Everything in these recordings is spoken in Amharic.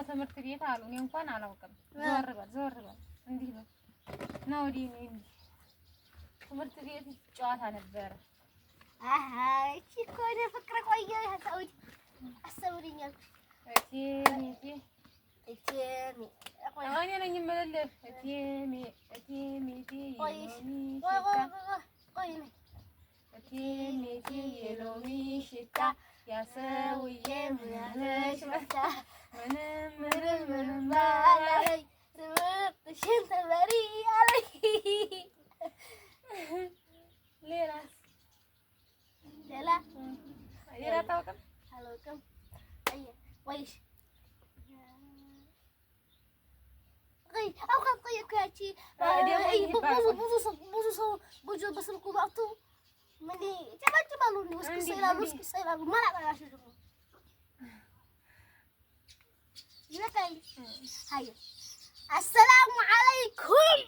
ትምህርት ቤት አሉ። እኔ እንኳን አላውቅም። ዞር በል እንዲህ ነው ነው እንዲህ ትምህርት ቤት ጨዋታ ነበረ። እቺ እኮ ነው ፍቅር ቆየሁ ሳውዲ አሰውልኛል። እኔ ነኝ የምልልህ የሎሚ ሽታ ያሰውዬ ምናለሽ መጣ ምንም ባላለኝ ትምህርትሽን ተማሪ አለኝ። ሌላ አታውቅም? አላውቅም። ወይሽ አውቃት ቆየሁ ያቺ ብዙ ሰው ጎጆ በስልኩ ባቱ ምን ጨባጭባሉ እስኪ ሰይላሉ ማላቀራሽ ደግሞ ይነታይ ሃይ አሰላሙ አለይኩም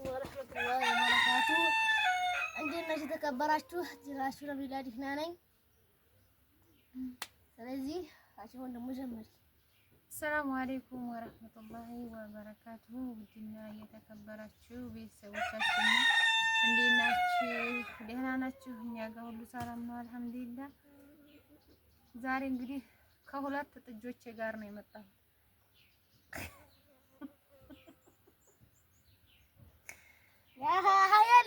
ወራህመቱላሂ ወበረካቱ። እንዴት ናችሁ የተከበራችሁ? ጅራችሁ ለቢላ ዲህና ነኝ። ስለዚህ አቸው ወንድሙ ጀመሪ። ሰላም አለይኩም ወራህመቱላሂ ወበረካቱ። ውድና የተከበራችሁ ቤተሰቦቻችን እንዴት ናችሁ? ደህና ናችሁ? እኛ ጋር ሁሉ ሰላም ነው አልሐምዱሊላህ። ዛሬ እንግዲህ ከሁለት ጥጆቼ ጋር ነው የመጣሁት።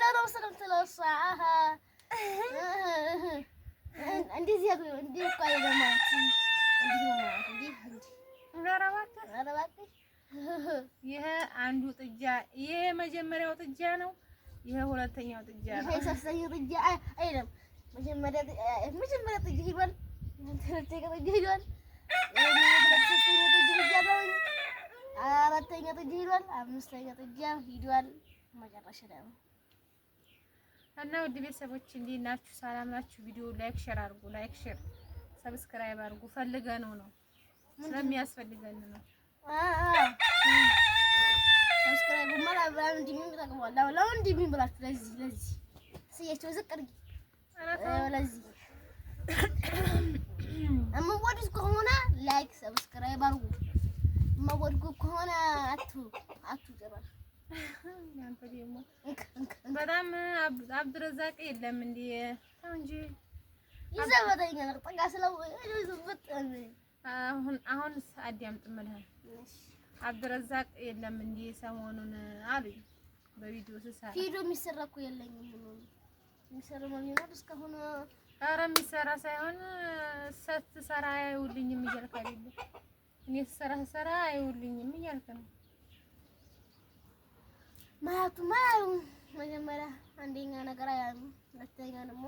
ያለው ሰላም ተለሳ እንደዚህ ያለው እንዴ ቆይ በማለት ይሄ አንዱ ጥጃ፣ ይሄ መጀመሪያው ጥጃ ነው። ይሄ ሁለተኛው ጥጃ ነው። ይሄ ሶስተኛው ጥጃ አይደለም። መጀመሪያ ጥጃ ሄዷል። ሁለተኛው ጥጃ ሄዷል። አራተኛ ጥጃ ሄዷል። አምስተኛ ጥጃ ሄዷል። መጨረሻ ደግሞ እና ውድ ቤተሰቦች እንዴት ናችሁ? ሰላም ናችሁ? ቪዲዮ ላይክ ሼር አድርጉ። ላይክ ሼር ሰብስክራይብ አድርጉ። ፈልገነው ነው ስለሚያስፈልገን ነው። ሰብስክራይብ ማለት እንዲምን ተቀበል ነው እንዲምን ብላችሁ ለዚህ ሲያቸው ዝቅ አድርጊ ለዚህ እምወዱት ከሆነ ላይክ ሰብስክራይብ አድርጉ። እምወዱት ከሆነ አቱ ጭራሽ ያንተ ደግሞ በጣም አብድረዛቅ የለም እንዴ? እንጂ ይዘበተኛ ጠጋ ስለው ይዘበት አሁን አዲያምጥ መልሃል አብድረዛቅ የለም እንዴ? ሰሞኑን አሉኝ በቪዲዮ ስሰራ ቪዲዮ የሚሰራ እኮ የለኝም የሚሰራ ማለት እስካሁን ኧረ የሚሰራ ሳይሆን ስትሰራ አይውልኝም እያልክ አይደል? እኔ ስሰራ አይውልኝም እያልክ ነው። ማለቱ መጀመሪያ አንደኛ ነገር አያሉ ሁለተኛ ደግሞ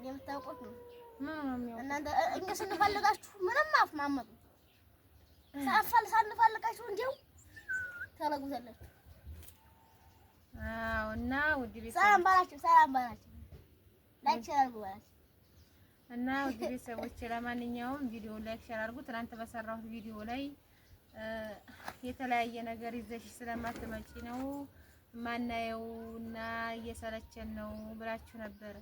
የምታውቁት ነው። እናንተ እኛ ስንፈልጋችሁ ምንም አፍማመጡ ሳንፈልጋችሁ እንዲሁ ታረጉታላችሁ። አዎ እና ውድ ቤተሰቦች ሰላም ባላችሁ ላይክ ሼር አድርጉ ባላችሁ እና ውድ ቤተሰቦች ለማንኛውም ቪዲዮ ላይክ ሼር አድርጉ። ትናንት በሰራሁት ቪዲዮ ላይ የተለያየ ነገር ይዘሽ ስለማትመጪ ነው ማናየውና እየሰለቸን ነው ብላችሁ ነበር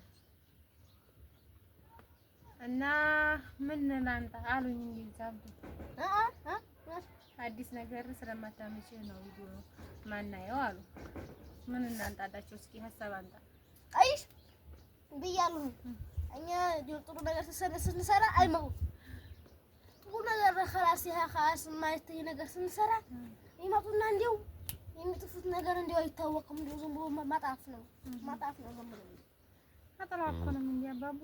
እና ምን ላንጣ አሉኝ። እንግዲህ አዲስ ነገር ስለማታመጪ ነው ቪዲዮ ማናየው አሉ። ምን እናንጣላችሁ? እስኪ ሀሳብ አንጣ አይሽ ብያለሁ። እኛ ጥሩ ነገር ስንሰራ አይመው ጥሩ ነገር خلاص ይሄ خلاص የማይታይ ነገር ስንሰራ ይመጡና እንዲው የሚጥፉት ነገር እንዲው አይታወቅም። እንዲው ዝም ብሎ ማጣፍ ነው ዝም ብሎ አጠራቀንም እንዲያባቡ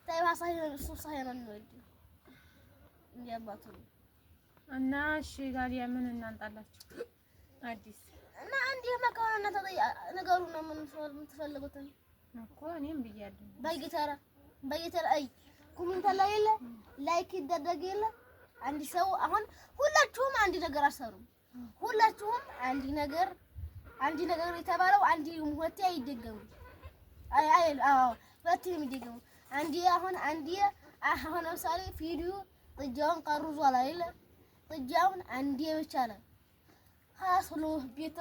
ታይባሳይ እሱ ሳይሆን ነው እንዲያባቱ እና እሺ ጋዲያ ምን እናንጣላችሁ አዲስ እና እንዴ መካውና ነገሩ ነው ምን የምትፈልጉት እኮ እኔም ብያለሁ። በየተራ አይ ኮሜንት ላይ የለ ላይክ ይደረግ የለ አንድ ሰው አሁን ሁላችሁም አንድ ነገር አሰሩ። ሁላችሁም አንድ ነገር የተባለው አንድ ሁለቴ አይደገሙ። አዎ ሁለቴ የሚደገሙ አሁን ለምሳሌ ቪዲዮ ጥጃውን ቀርዟል አይደለ? ጥጃውን አንዴ ብቻ ነው ሀስሉ ቤት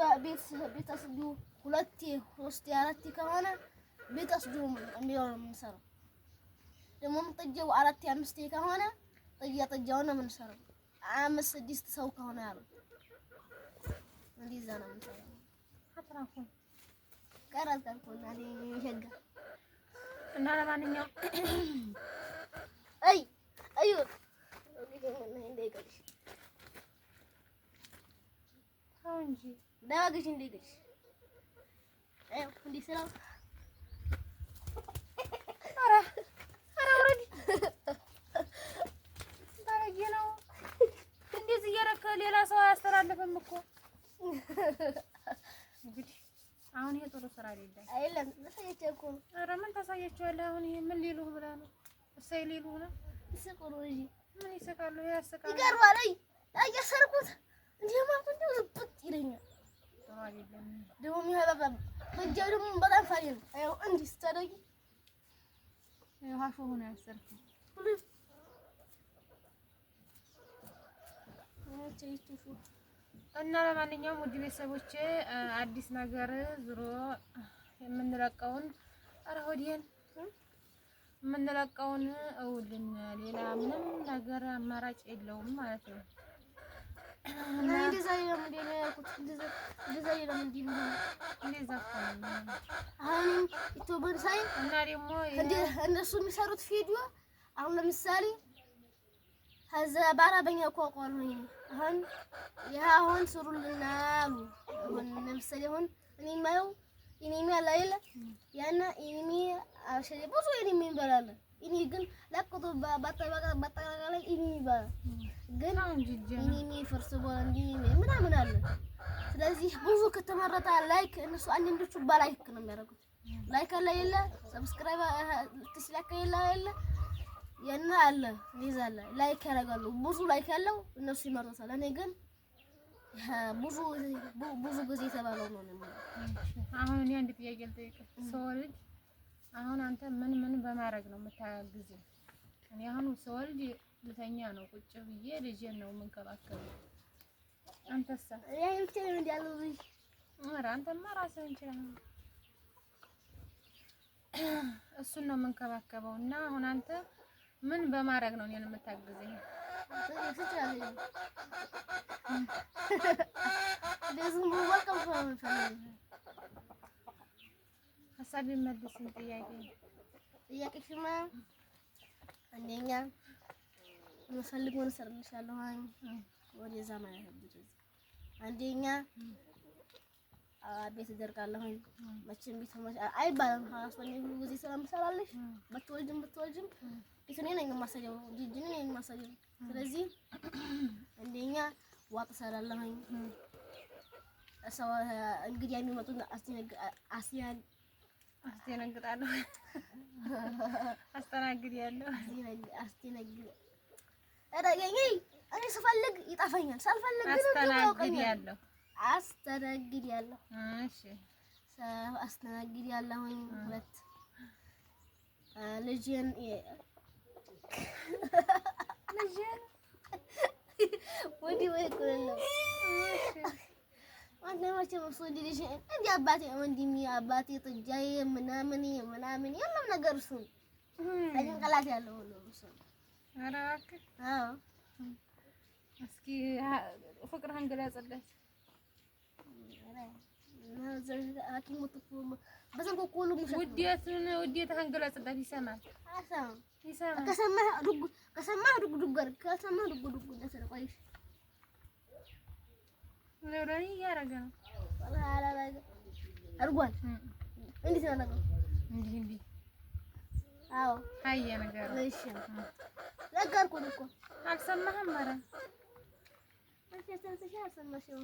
ሁለቴ ሶስቴ አራቴ ከሆነ ቢቀስዱ የሚለው ነው የምንሰራው። ደግሞ የምንጠጀው አራቴ አምስቴ ከሆነ ጠጃውን ነው የምንሰራው። 5-6 ሰው ከሆነ ያለው እንደዛ ነው የምንሰራው። አትራፉ ቀረጥ ካልኩና ይሸጋ እና ለማንኛውም አይ አዩ እንደይቀርሽ ተው እንጂ ዳግሽ እንደይቀርሽ አይ እንዴ ስራው ኧረ ወረድ ባለጌ ነው። እንደዚህ እያደረክ ሌላ ሰው አያስተላልፍም እኮ እንግዲህ አሁን ይሄ ጥሩ ስራ አይደለም። ለሳያቸው እኮ ነው። ኧረ ምን ታሳያቸዋለህ? አሁን ይሄ ምን ሊሉህ ብለህ ነው? እሰይ ሊሉህ ነው? ይስቁሩ እንጂ ምን ይስቃሉ? ይሄ ያስቃሉ። ይገርማል። አይ ያሰርኩት እንዴ ማለት እንደው ዝብጥ ይለኛል። ጥሩ አይደለም። ደግሞ የሚያባባ በእጃው ደግሞ በጣም ፈሪ ነው። አይ እንዲህ ስታደርጊ ሀሾ ሆነ ያሰርከው እና ለማንኛውም ውድ ቤተሰቦቼ አዲስ ነገር ዙሮ የምንለቀውን ሆዲን የምንለቀውን እውልን ሌላ ምንም ነገር አማራጭ የለውም ማለት ነው። እና እንደዛ ይለም እንዴ ነው ያልኩት። እንደዛ ይለም እንዴ ነው እንደዛ ነው አሁን ኢትዮበር ሳይ እና ደግሞ እነሱ የሚሰሩት ቪዲዮ አሁን ለምሳሌ ከዛ በአረበኛ ቋንቋ ነው። አሁን ስሩልና አሉ። አሁን ለምሳሌ አሁን እኔ የማየው ኢኒሚ አላይለ ያና ኢኒሚ አሸለ ብዙ ኢኒሚ ይባላል። ኢኒ ግን ለቅቶ በአጠቃላይ ኢኒሚ ይባላል። ግን ኢኒሚ ፈርስ ቦንዲ ምናምን አለ። ስለዚህ ብዙ ከተመረጠ ላይክ እነሱ አንዳንዶቹ ባላይክ ነው የሚያደርጉት። ላይክ አላይለ ሰብስክራይብ ትስላከ ይላል የና አለ ይዛለ ላይክ ያደርጋሉ። ብዙ ላይክ ያለው እነሱ ይመርጣሉ። እኔ ግን ብዙ ጊዜ ተባለው ነው ማለት። አሁን እኔ አንድ ጥያቄ ልጠይቅህ። ስወልድ አሁን አንተ ምን በማድረግ ነው የምታግዘው? እኔ አሁን ስወልድ ልተኛ ነው ቁጭ ብዬ ልጄን ነው የምንከባከበው። አንተሳ? ያይ ብቻ ነው እንዲያለው ልጅ ኧረ አንተማ ራስህን ችለህ እሱን ነው የምንከባከበው። እና አሁን አንተ ምን በማድረግ ነው እኔን የምታግዘኝ? ሀሳቤን መልስን። ጥያቄሽማ አንደኛ የምፈልገውን እሰርልሻለሁ። ወደዛ ማለት ነው። አንደኛ ቤት እደርቃለሁ። መቼም ቤት አይባልም። ሀሳቤን ሁሉ ጊዜ ስለምሰራልሽ ብትወልጅም እኔ ነኝ የማሰጀው ጂጂን ነኝ የማሰጀው። ስለዚህ አንደኛ ዋጥ እሰራለሁኝ። ሰው እንግዲህ የሚመጡ አስተናግዳለሁ እኔ ስፈልግ ይጠፋኛል፣ ሳልፈልግ ግን አስተናግዳለሁ። እሺ አስተናግዳለሁኝ። ሁለት ልጄን ወይ ኩለለው አንደማች መስሎኝ ልጅ እንዴ አባቴ ወንድሜ አባቴ ጥጃዬ ምናምን የለም ነገር እሱ አይንቀላት ያለው ነው እሱ። ኧረ እባክህ አዎ እስኪ ፍቅርህን ግለጽለት። ሐኪሙ በሰንኮ ኮሉ ውዴትህን ግለጽለት። ይሰማል ይሰማል። ከሰማህ ዱግ ጋር ከሰማህ ዱግ ለሰረቆይሽ ለወራኒ ያረጋ ነው አርጓል። እንዴት ነው ነገር እንዲህ አዎ አየ ነገር እሺ ነገርኩህ እኮ አልሰማህም? ኧረ አንቺ ሰምተሻል? አልሰማሽም?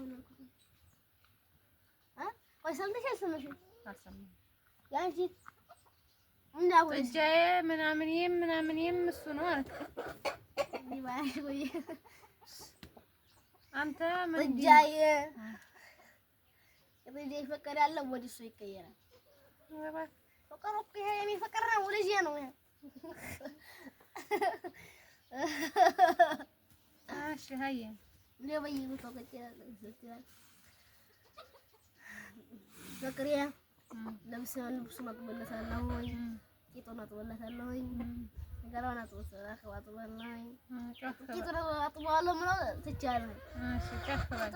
ወይ ሰምተሻል? አልሰማሽም? አልሰማህም? ያንቺ እንዳው ጥጃዬ ምናምን እሱ ነው አልክ። ይባይ ወይ አንተ ምን ጥጃዬ ፍቅር ያለው ወደ እሱ ይቀየራል። ፍቅር እኮ ይሄ የሚፈቅር ነው ልጄ ነው። እሺ ሀየ ለበይ ተቀጨለ ፍቅሪያ ልብሱን አጥብለታለሁኝ፣ ቂጡን አጥብለታለሁኝ፣ ገላውን አጥብለታለሁኝ፣ ቂጡን አጥበዋለሁ ምናምን ትቻለሁ። እሺ ጨፍበል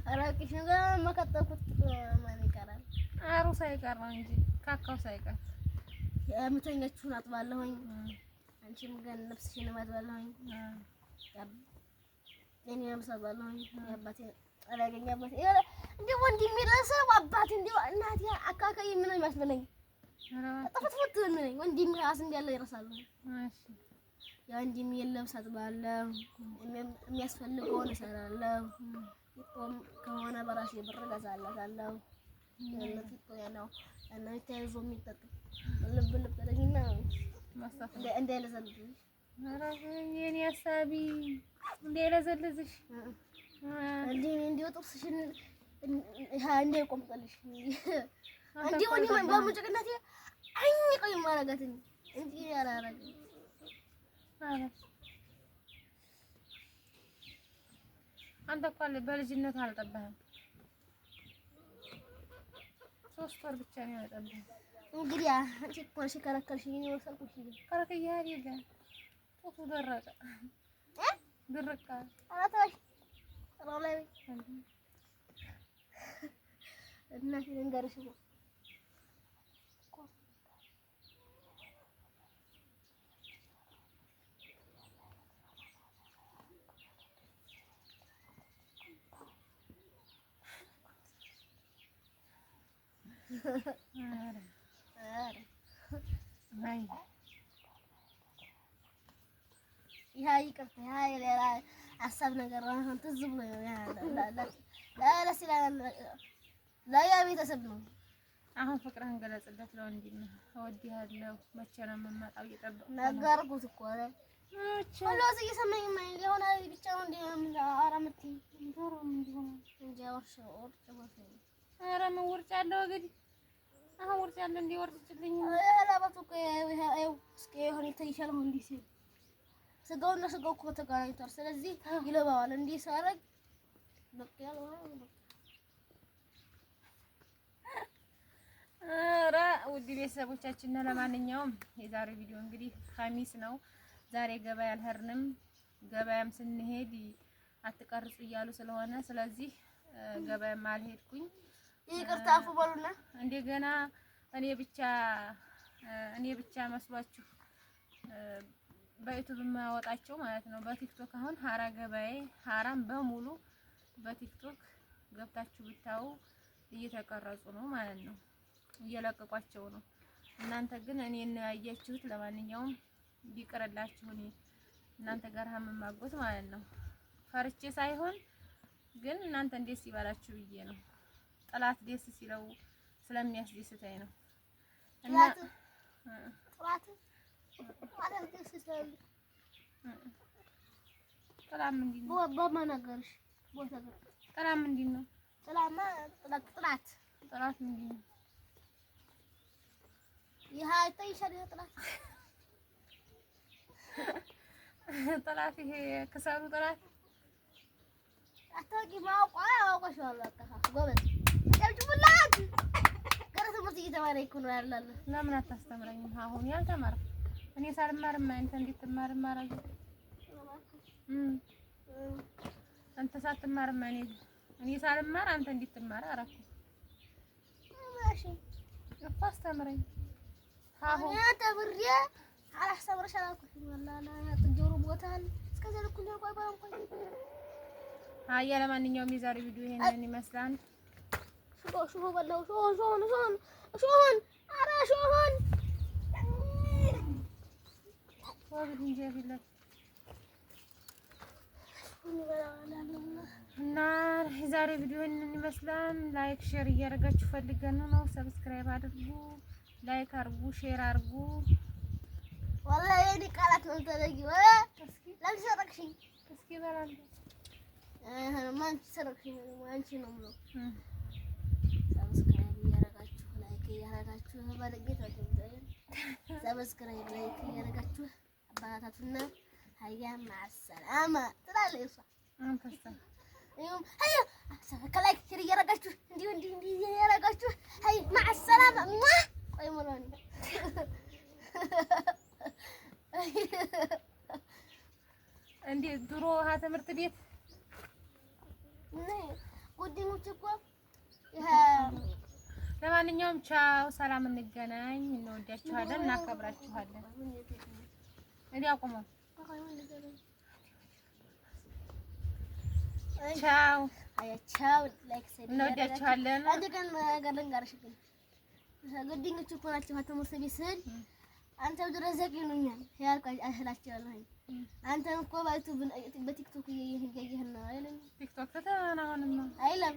አራቂሽ ነገር መከተልኩት ማን ይቀራል? አሩ ሳይቀር ነው እንጂ ካካው ሳይቀር የምተኛችሁን አጥባለሁኝ። አንቺም ግን ልብስሽን አጥባለሁኝ። የኔ ልብስ አጥባለሁኝ። የአባቴ አላገኝ አባቴ እንዴ ወንድሜ ለሰው አባቴ እንዴ እናቴ አካካይ ምን ነው የሚያስበለኝ? ጥፍጥፍት ነኝ ወንድሜ ራስ እንዲያለ ይረሳሉ። እሺ የወንድሜ ልብስ አጥባለሁ። የሚያስፈልገውን እሰራለሁ። ከሆነ በራሴ ብር እገዛላታለሁ። ያለው እና ተይዞ የሚጠጥ ልብ ተደግና ማስተፍ እንደ ለዘልዝሽ የኔ ሐሳቢ እንደ ለዘልዝሽ እንደ ጥርስሽን እንደ ቆምጠልሽ እንደ ወኒ በሙጭቅነቴ አይንቀይ ማረጋትን እንጂ ያራራግ አንተ እኮ በልጅነት አልጠባህም። 3 ወር ብቻ ነው ያጠባህ። እንግዲህ አንቺ እኮ ነሽ ከለከልሽኝ ነው ወሰልኩሽ ይሄ ከረከያ አይደለ ጦቱ ደረቀ ድርቃ አራታሽ ሮላይ እናቴ ልንገርሽ ነው ይሄ ይቅርታ ይሄ ሌላ ሀሳብ ነገር ነው። ትዝ ብሎ ለያ ቤተሰብ ነው። አሁን ፍቅርህን ገለጽለት ለወንድም እወድሃለሁ መቼ ነው የምመጣው እየጠበቅኩ ነገርኩት እኮ ሁሉስ እየሰማኝ ማለት የሆነ ብቻ ነው እንደ አራምቲ ዶሮ እንዲሆን እንጂ ወርሽ ኧረ ምን ውርጭ አለው እንግዲህ አሁን ውርጭ አለ እንዴ ወርጭልኝ አላባቱ ከይው እስኪ የሆነ ይተይሻል ነው እንዴ ሲል ስጋውና ስጋው እኮ ተገናኝቷል። ስለዚህ ይለባዋል እንዴ ሳረግ በቃ ያለው ኧረ ውድ ቤተሰቦቻችን ለማንኛውም የዛሬ ቪዲዮ እንግዲህ ኸሚስ ነው። ዛሬ ገበያ አልሄድንም። ገበያም ስንሄድ አትቀርጹ እያሉ ስለሆነ ስለዚህ ገበያም አልሄድኩኝ። ይቅርታ አፉ በሉና እንደገና እኔ ብቻ መስሏችሁ በዩቲዩብ የማወጣቸው ማለት ነው። በቲክቶክ አሁን ሀራ ገበያ ሀራም በሙሉ በቲክቶክ ገብታችሁ ብታዩ እየተቀረጹ ነው ማለት ነው። እየለቀቋቸው ነው። እናንተ ግን እኔን ያያችሁት ለማንኛውም ቢቀርላችሁ እኔ እናንተ ጋር ሀመማጎት ማለት ነው። ፈርቼ ሳይሆን ግን እናንተ እንዴት ሲባላችሁ ብዬ ነው። ጥላት ደስ ሲለው ስለሚያስደስተኝ ነው። እና ጥላት ደስ ሲለው ጥላት ምንድን ነው? በማናገርሽ ቦታ ጋር ጥላት ምንድን ነው? ጥላማ ጥላት ምንድን ነው? ይሄ አይተይሻል ጥላት ጥላት ይሄ ከሰሩ ጥላት አታውቂ ማውቀሽ አላውቅሽ ጎበዝ አጨብጭቡላት። ገና ትምህርት እየተማረ እኮ ነው ያላለ። ለምን አታስተምረኝም? አሁን ያልተማርኩ እኔ ሳልማር አንተ እንዴት ትማር ማራጅ አንተ ሳትማር እኔ ሳልማር አንተ እንዴት ትማር አራኩ ማሽ እኮ አስተምረኝ። አሁን ተብሬ አላስተምርሽ አላልኩሽ ወላሂ ጥጆሩ ቦታል እስከዛ ልኩኝ ቆይ አያ ለማንኛውም የዛሬ ቪዲዮ ይሄንን ይመስላል። ሹሆ በላው ሹሆን አራ ሹሆን ወግድ እንጀቢለት እና የዛሬ ቪዲዮ ይሄንን ይመስላል። ላይክ ሼር እያደረጋችሁ ፈልገን ነው። ሰብስክራይብ አድርጉ፣ ላይክ አድርጉ፣ ሼር አድርጉ። ወላሂ የኔ ቃላት ነው ተለጊው እስኪ ለምሰረክሽኝ እስኪ በላል ማን ሰረክሽኝ አንቺ ነው ብሎ ሰብስክራይብ እያደረጋችሁ ላይክ እያደረጋችሁ በለጌታችሁ ሰብስክራይብ ላይክ እያደረጋችሁ አባታቱና ሀያ ማሰላማ ትላለች እሷ አንተሳ ይሁን አይ ከላይ ኪር እያረጋችሁ እንዲህ እያረጋችሁ አይ مع السلامة ቆይ ሞራኒ እንዴ ድሮ ትምህርት ቤት ጓደኞቼ እኮ ለማንኛውም ቻው፣ ሰላም እንገናኝ። እንወዳችኋለን፣ እናከብራችኋለን። እዲ አቁሙ። ቻው ቻው። ላይክ ሰድ እንወዳችኋለን። አንተ ግን ነገር ልንገርሽ ግን ጓደኞቼ እኮ ናቸው ትምህርት ቤት ስል አንተ ድረስ ዘቂ ነኛል ያልኩ አህላችኋለሁ። አንተም እኮ በቲክቶክ እያየህ ነው አይደል? ቲክቶክ ተናናውንማ አይለም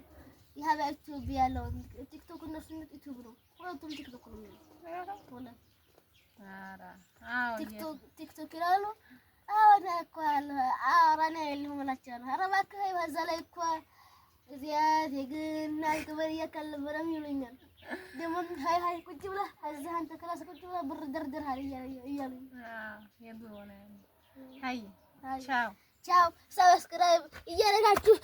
ይሀባችሁ ቢያለው ቲክቶክ እነሱ ዩቲዩብ ነው። ሁለቱም ቲክቶክ ነው የሚለው ወላ ቲክቶክ ይላሉ። አወዳ እኮ አለ አራና የለውም እላቸዋለሁ። ኧረ እባክህ በዛ ላይ እኮ እዚያ የግና ይከበር እያከለበረም ይሉኛል። ደግሞ ሃይ ቁጭ ብለህ እዚህ አንተ ክላስ ቁጭ ብለህ ብር ደርድረሃል እያሉኝ የድሮ ነው። ሃይ ቻው ቻው። ሰብስክራይብ እያደረጋችሁ